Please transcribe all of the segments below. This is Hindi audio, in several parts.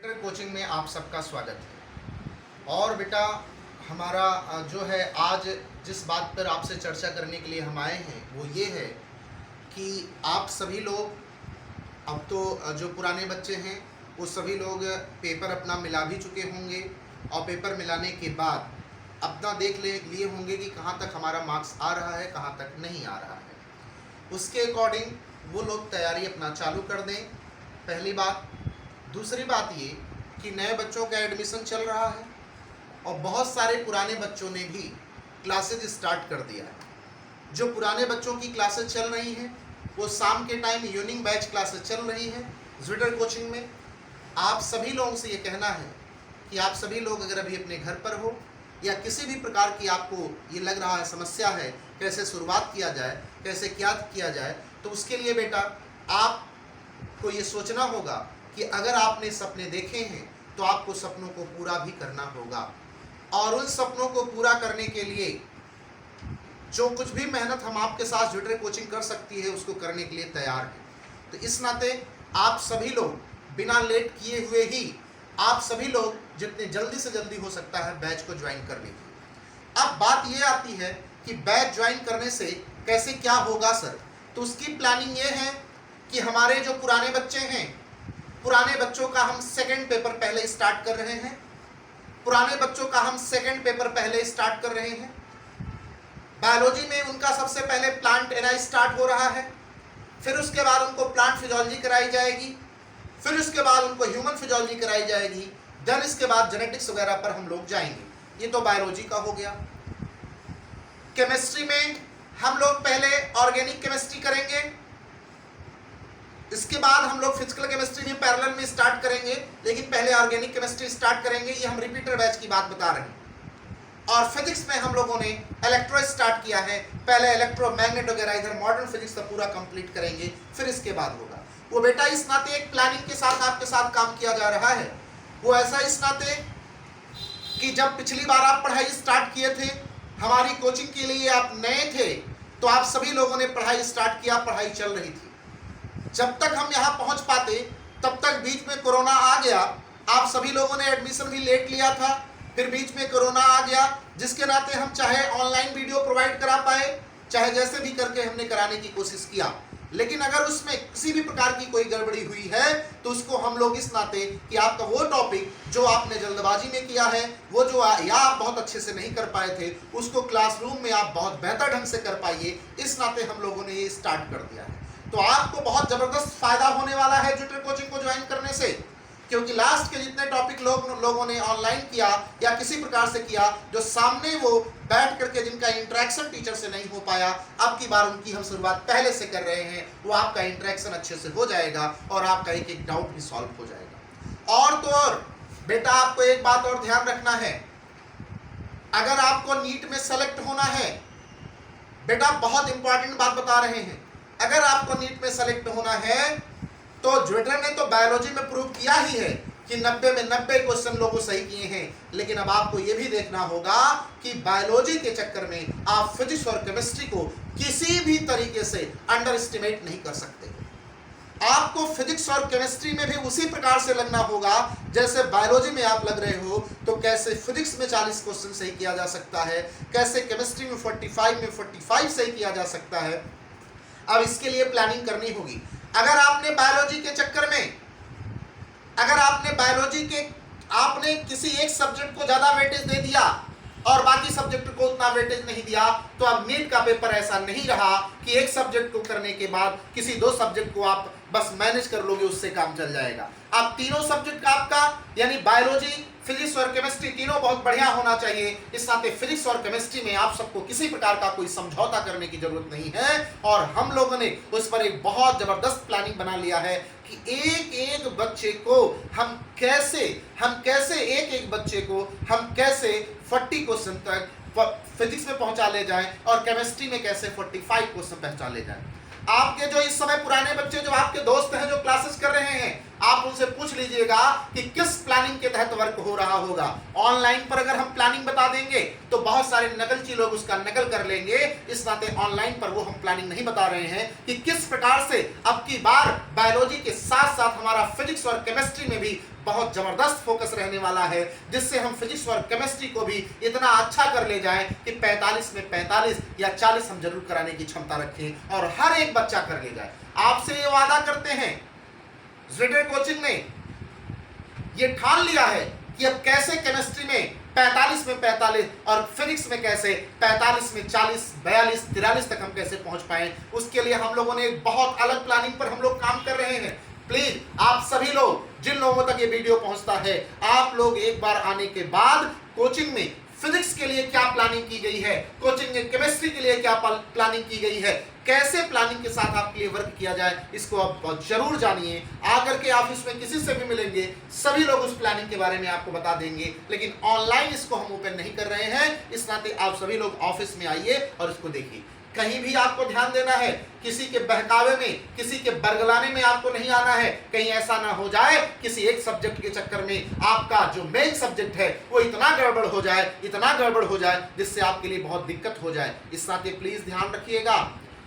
कोचिंग में आप सबका स्वागत है। और बेटा हमारा जो है आज जिस बात पर आपसे चर्चा करने के लिए हम आए हैं वो ये है कि आप सभी लोग अब तो जो पुराने बच्चे हैं वो सभी लोग पेपर अपना मिला भी चुके होंगे और पेपर मिलाने के बाद अपना देख लिए होंगे कि कहाँ तक हमारा मार्क्स आ रहा है, कहाँ तक नहीं आ रहा है। उसके अकॉर्डिंग वो लोग तैयारी अपना चालू कर दें, पहली बात। दूसरी बात ये कि नए बच्चों का एडमिशन चल रहा है और बहुत सारे पुराने बच्चों ने भी क्लासेज स्टार्ट कर दिया है। जो पुराने बच्चों की क्लासेज चल रही हैं वो शाम के टाइम इवनिंग बैच क्लासेज चल रही हैं ज्विटर कोचिंग में। आप सभी लोगों से ये कहना है कि आप सभी लोग अगर अभी अपने घर पर हो या किसी भी प्रकार की आपको ये लग रहा है समस्या है कैसे शुरुआत किया जाए, कैसे क्या किया जाए, तो उसके लिए बेटा आपको ये सोचना होगा कि अगर आपने सपने देखे हैं तो आपको सपनों को पूरा भी करना होगा और उन सपनों को पूरा करने के लिए जो कुछ भी मेहनत हम आपके साथ ज्विटर कोचिंग कर सकती है उसको करने के लिए तैयार है। तो इस नाते आप सभी लोग बिना लेट किए हुए ही आप सभी लोग जितने जल्दी से जल्दी हो सकता है बैच को ज्वाइन कर लीजिए। अब बात ये आती है कि बैच ज्वाइन करने से कैसे क्या होगा सर, तो उसकी प्लानिंग ये है कि हमारे जो पुराने बच्चे हैं, पुराने बच्चों का हम सेकंड पेपर पहले स्टार्ट कर रहे हैं। बायोलॉजी में उनका सबसे पहले प्लांट एनाई स्टार्ट हो रहा है, फिर उसके बाद उनको प्लांट फिजियोलॉजी कराई जाएगी, फिर उसके बाद उनको ह्यूमन फिजियोलॉजी कराई जाएगी, देन इसके बाद जेनेटिक्स वगैरह पर हम लोग जाएंगे। ये तो बायोलॉजी का हो गया। केमिस्ट्री में हम लोग पहले ऑर्गेनिक केमिस्ट्री करेंगे, इसके बाद हम लोग फिजिकल केमिस्ट्री भी पैरेलल में स्टार्ट करेंगे, लेकिन पहले ऑर्गेनिक केमिस्ट्री स्टार्ट करेंगे। ये हम रिपीटर बैच की बात बता रहे हैं। और फिजिक्स में हम लोगों ने इलेक्ट्रो स्टार्ट किया है, पहले इलेक्ट्रोमैग्नेट वगैरह इधर मॉडर्न फिजिक्स का पूरा कंप्लीट करेंगे, फिर इसके बाद होगा वो। बेटा इस नाते एक प्लानिंग के साथ आपके साथ काम किया जा रहा है। वो ऐसा इस नाते कि जब पिछली बार आप पढ़ाई स्टार्ट किए थे, हमारी कोचिंग के लिए आप नए थे, तो आप सभी लोगों ने पढ़ाई स्टार्ट किया, पढ़ाई चल रही थी। जब तक हम यहाँ पहुँच पाते तब तक बीच में कोरोना आ गया। आप सभी लोगों ने एडमिशन भी लेट लिया था, फिर बीच में कोरोना आ गया, जिसके नाते हम चाहे ऑनलाइन वीडियो प्रोवाइड करा पाए, चाहे जैसे भी करके हमने कराने की कोशिश किया, लेकिन अगर उसमें किसी भी प्रकार की कोई गड़बड़ी हुई है तो उसको हम लोग इस नाते कि आपका वो टॉपिक जो आपने जल्दबाजी में किया है, वो जो या आप बहुत अच्छे से नहीं कर पाए थे, उसको क्लासरूम में आप बहुत बेहतर ढंग से कर पाइए, इस नाते हम लोगों ने ये स्टार्ट कर दिया है। तो आपको बहुत जबरदस्त फायदा होने वाला है ज्विटर कोचिंग को ज्वाइन करने से, क्योंकि लास्ट के जितने टॉपिक लोगों ने ऑनलाइन किया या किसी प्रकार से किया, जो सामने वो बैठ करके जिनका इंटरेक्शन टीचर से नहीं हो पाया, अब की बार उनकी हम शुरुआत पहले से कर रहे हैं। वो आपका इंटरेक्शन अच्छे से हो जाएगा और आपका एक एक डाउट भी सॉल्व हो जाएगा। और तो और बेटा आपको एक बात और ध्यान रखना है, अगर आपको नीट में सेलेक्ट होना है, बेटा बहुत इंपॉर्टेंट बात बता रहे हैं, अगर आपको नीट में सेलेक्ट होना है तो ज्विटर ने तो बायोलॉजी में प्रूव किया ही है कि 90 में 90 क्वेश्चन लोगों सही किए हैं, लेकिन अब आपको यह भी देखना होगा कि बायोलॉजी के चक्कर में आप फिजिक्स और केमिस्ट्री को किसी भी तरीके से अंडर एस्टिमेट नहीं कर सकते। आपको फिजिक्स और केमिस्ट्री में भी उसी प्रकार से लगना होगा जैसे बायोलॉजी में आप लग रहे हो। तो कैसे फिजिक्स में 40 क्वेश्चन सही किया जा सकता है, कैसे केमिस्ट्री में 45 सही किया जा सकता है। अब इसके लिए प्लानिंग करनी होगी। अगर आपने बायोलॉजी के चक्कर में, अगर आपने किसी एक सब्जेक्ट को ज्यादा वेटेज दे दिया और बाकी सब्जेक्ट को उतना वेटेज नहीं दिया, तो अब नीट का पेपर ऐसा नहीं रहा कि एक सब्जेक्ट को करने के बाद किसी दो सब्जेक्ट को आप बस मैनेज कर लोगे, उससे काम चल जाएगा। अब तीनों सब्जेक्ट का आपका यानी बायोलॉजी, फिजिक्स और केमिस्ट्री तीनों बहुत बढ़िया होना चाहिए। इस नाते फिजिक्स और केमिस्ट्री में आप सबको किसी प्रकार का कोई समझौता करने की जरूरत नहीं है। और हम लोगों ने उस पर एक बहुत जबरदस्त प्लानिंग बना लिया है कि एक एक बच्चे को हम कैसे 40 क्वेश्चन तक फिजिक्स में पहुंचा ले जाएं और केमिस्ट्री में कैसे 45 क्वेश्चन पहुंचा ले जाएं। आपके जो इस समय पुराने बच्चे जो आपके दोस्त हैं जो क्लासेस कर रहे हैं, आप उनसे पूछ लीजिएगा कि किस प्लानिंग के तहत वर्क हो रहा होगा। ऑनलाइन पर अगर हम प्लानिंग बता देंगे तो बहुत सारे नकलची लोग उसका नकल कर लेंगे, इस नाते ऑनलाइन पर वो हम प्लानिंग नहीं बता रहे हैं कि किस प्रकार से अब की बार बायोलॉजी के साथ साथ हमारा फिजिक्स और केमिस्ट्री में भी बहुत जबरदस्त फोकस रहने वाला है, जिससे हम फिजिक्स और केमिस्ट्री को भी इतना अच्छा कर ले जाएं कि 45 में 45 या 40 हम जरूर कराने की क्षमता रखें और हर एक बच्चा कर ले जाए। आपसे ये वादा करते हैं, ज़ेडर कोचिंग ने ये ठान लिया है कि अब कैसे केमिस्ट्री में 45 में 45 और फिजिक्स में कैसे 45 में 40, 42, 43 तक हम कैसे पहुंच पाए, उसके लिए हम लोगों ने एक बहुत अलग प्लानिंग पर हम लोग काम कर रहे हैं। प्लीज आप सभी लोग, जिन लोगों तक ये वीडियो पहुंचता है, आप लोग एक बार आने के बाद कोचिंग में फिजिक्स के लिए क्या प्लानिंग की गई है, कोचिंग में केमिस्ट्री के लिए क्या प्लानिंग की गई है, कैसे प्लानिंग के साथ आपके लिए वर्क किया जाए, इसको आप जरूर जानिए। आकर के ऑफिस में किसी से भी मिलेंगे, सभी लोग उस प्लानिंग के बारे में आपको बता देंगे, लेकिन ऑनलाइन इसको हम ओपन नहीं कर रहे हैं। इस नाते आप सभी लोग ऑफिस में आइए और इसको देखिए। कहीं भी आपको ध्यान देना है, किसी के बहकावे में, किसी के बरगलाने में आपको नहीं आना है। कहीं ऐसा ना हो जाए किसी एक सब्जेक्ट के चक्कर में आपका जो मेन सब्जेक्ट है वो इतना गड़बड़ हो जाए, इतना गड़बड़ हो जाए, जिससे आपके लिए बहुत दिक्कत हो जाए। इस नाते प्लीज ध्यान रखिएगा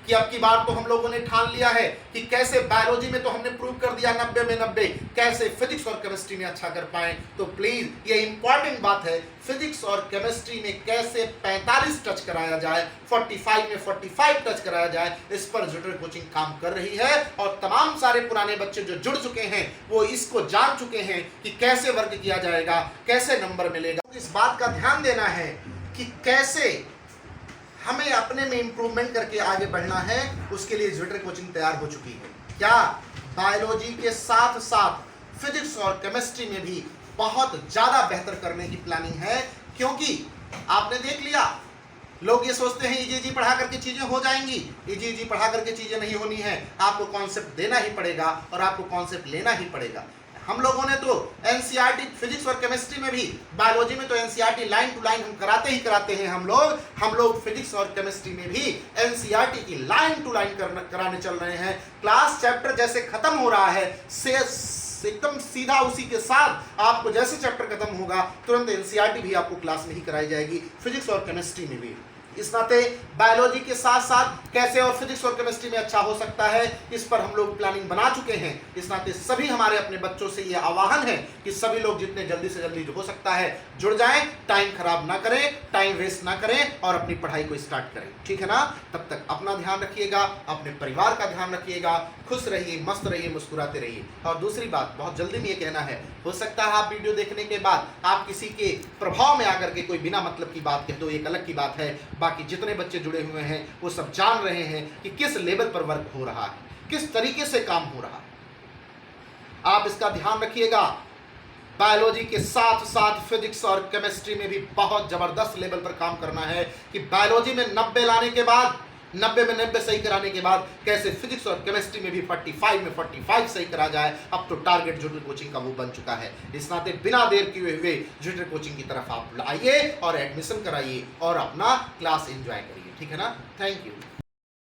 कि अब की बार तो हम लोगों ने ठान लिया है कि कैसे बायोलॉजी में तो हमने प्रूव कर दिया 90 में 90, कैसे फिजिक्स और केमिस्ट्री में अच्छा कर पाए। तो प्लीज ये इंपॉर्टेंट बात है, फिजिक्स और केमिस्ट्री में कैसे 45 टच कराया जाए, 45 में 45 टच कराया जाए, इस पर ज़ेडर कोचिंग काम कर रही है। और तमाम सारे पुराने बच्चे जो जुड़ चुके हैं वो इसको जान चुके हैं कि कैसे वर्क किया जाएगा, कैसे नंबर मिलेगा। इस बात का ध्यान देना है कि कैसे हमें अपने में इंप्रूवमेंट करके आगे बढ़ना है, उसके लिए ज़ेडर कोचिंग तैयार हो चुकी है। क्या बायोलॉजी के साथ साथ फिजिक्स और केमिस्ट्री में भी बहुत ज़्यादा बेहतर करने की प्लानिंग है, क्योंकि आपने देख लिया, लोग ये सोचते हैं इजी पढ़ा करके चीज़ें हो जाएंगी। इजी पढ़ा करके चीज़ें नहीं होनी है, आपको कॉन्सेप्ट देना ही पड़ेगा और आपको कॉन्सेप्ट लेना ही पड़ेगा। हम लोगों ने तो एनसीईआरटी फिजिक्स और केमिस्ट्री में भी, बायोलॉजी में तो एनसीईआरटी लाइन टू लाइन हम कराते ही कराते हैं। हम लोग फिजिक्स और केमिस्ट्री में भी एनसीईआरटी की लाइन टू लाइन कराने चल रहे हैं। क्लास चैप्टर जैसे खत्म हो रहा है, से एकदम सीधा उसी के साथ आपको जैसे चैप्टर खत्म होगा तुरंत एनसीईआरटी भी आपको क्लास में ही कराई जाएगी, फिजिक्स और केमिस्ट्री में भी। इस नाते बायोलॉजी के साथ साथ कैसे और फिजिक्स और केमिस्ट्री में अच्छा हो सकता है, इस पर हम लोग प्लानिंग बना चुके हैं। इस नाते सभी हमारे अपने बच्चों से ये आह्वान है कि सभी लोग जितने जल्दी से जल्दी हो सकता है जुड़ जाएं, टाइम खराब ना करें, टाइम वेस्ट ना करें और अपनी पढ़ाई को स्टार्ट करें। ठीक है ना? तब तक अपना ध्यान रखिएगा, अपने परिवार का ध्यान रखिएगा, खुश रहिए, मस्त रहिए, मुस्कुराते रहिए। और दूसरी बात, बहुत जल्दी में ये कहना है, हो सकता है आप वीडियो देखने के बाद आप किसी के प्रभाव में आकर के कोई बिना मतलब की बात कह दो, एक अलग की बात है। बाकी जितने बच्चे जुड़े हुए हैं वो सब जान रहे हैं कि किस लेवल पर वर्क हो रहा है, किस तरीके से काम हो रहा है। आप इसका ध्यान रखिएगा। बायोलॉजी के साथ साथ फिजिक्स और केमिस्ट्री में भी बहुत जबरदस्त लेवल पर काम करना है कि बायोलॉजी में 90 लाने के बाद, 90 में 90 सही कराने के बाद कैसे फिजिक्स और केमिस्ट्री में भी 45 में 45 सही करा जाए। अब तो टारगेट ज़ेडर कोचिंग का वो बन चुका है। इस नाते बिना देर किए हुए ज़ेडर कोचिंग की तरफ आप आइए और एडमिशन कराइए और अपना क्लास एंजॉय करिए। ठीक है ना? Thank you.